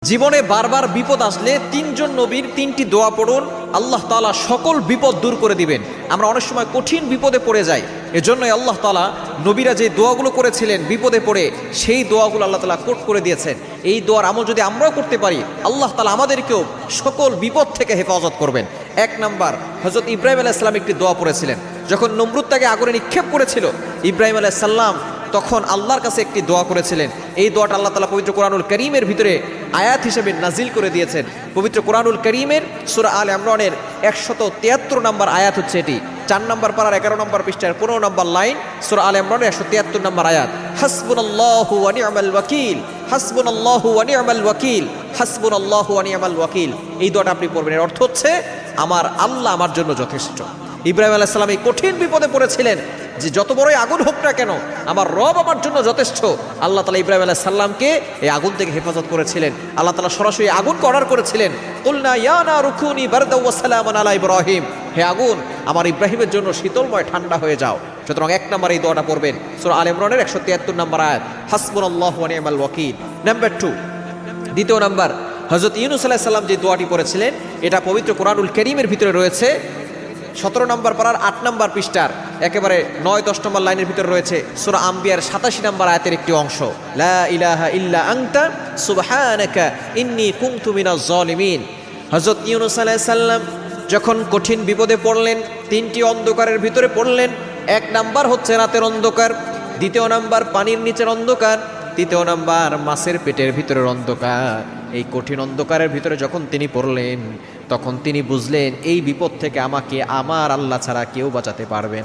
জীবনে বারবার বিপদ আসলে তিনজন নবীর তিনটি দোয়া পড়ুন, আল্লাহ তাআলা সকল বিপদ দূর করে দিবেন। আমরা অনেক সময় কঠিন বিপদে পড়ে যাই, এজন্যই আল্লাহ তাআলা নবীরা যে দোয়াগুলো করেছিলেন বিপদে পড়ে, সেই দোয়াগুলো আল্লাহ তাআলা কোট করে দিয়েছেন। এই দোয়ার আমল যদি আমরাও করতে পারি, আল্লাহ তাআলা আমাদেরকেও সকল বিপদ থেকে হেফাজত করবেন। এক নাম্বার, হযরত ইব্রাহিম আলাইহিস সালাম একটি দোয়া পড়েছিলেন। যখন নমরুদ তাকে আগুনে নিক্ষেপ করেছিল, ইব্রাহিম আলাইহিস সালাম তখন আল্লাহর কাছে একটি দোয়া করেছিলেন। এই দোয়াটা আল্লাহ তাআলা পবিত্র কোরআনুল কারীমের ভিতরে আয়াত হিসেবে নাজিল করে দিয়েছেন। পবিত্র কোরআনুল কারীমের সূরা আলে ইমরানের 173 নম্বর আয়াত হচ্ছে এটি। 4 নম্বর পারার 11 নম্বর পৃষ্ঠার 15 নম্বর লাইন, সূরা আলে ইমরানের 173 নম্বর আয়াত। হাসবুনাল্লাহু ওয়া নি'মাল ওয়াকিল, হাসবুনাল্লাহু ওয়া নি'মাল ওয়াকিল, হাসবুনাল্লাহু ওয়া নি'মাল ওয়াকিল। এই দোয়াটা আপনি পড়বেন। এর অর্থ হচ্ছে আমার আল্লাহ আমার জন্য যথেষ্ট। ইব্রাহিম আলাইহিস সালাম এই কঠিন বিপদে পড়েছিলেন যে যত বড়ই আগুন হোক না কেন, আমার রব আমার জন্য যথেষ্ট। আল্লাহ তাআলা ইব্রাহিম আলাইহিস সালামকে এই আগুন থেকে হেফাজত করেছিলেন। আল্লাহ তাআলা সরাসরি আগুনকে অর্ডার করেছিলেন, কুলনা ইয়া নারু কুনি বারদাও ওয়া সালামান আলা ইব্রাহিম, হে আগুন আমার ইব্রাহিমের জন্য শীতলময় ঠান্ডা হয়ে যাও। সুতরাং এক নম্বর এই দোয়াটা পড়বেন, সূরা আলে ইমরানের 173 নম্বর আয়াত, হাসবুনাল্লাহু ওয়া নি'মাল ওয়াকিল। নাম্বার 2, দ্বিতীয় নাম্বার, হযরত ইউনূস আলাইহিস সালাম যে দোয়াটি পড়েছিলেন, এটা পবিত্র কোরআনুল কারীমের ভিতরে রয়েছে। 17 নম্বর পারার 8 নম্বর পৃষ্ঠার একেবারে 9-10 নম্বর লাইনের ভিতরে রয়েছে সূরা আম্বিয়ার 87 নম্বর আয়াতের একটি অংশ, লা ইলাহা ইল্লা আনতা সুবহানাকা ইন্নী কুনতু মিনাজ জালিমিন। হযরত ইউনূস আলাইহিস সালাম যখন কঠিন বিপদে পড়লেন, তিনটি অন্ধকারের ভিতরে পড়লেন। এক নাম্বার হচ্ছে রাতের অন্ধকার, দ্বিতীয় নাম্বার পানির নিচের অন্ধকার, তৃতীয় নাম্বার মাছের পেটের ভিতরের অন্ধকার। এই কঠিন অন্ধকারের ভিতরে যখন তিনি পড়লেন, তখন তিনি বুঝলেন এই বিপদ থেকে আমাকে আমার আল্লাহ ছাড়া কেউ বাঁচাতে পারবেন।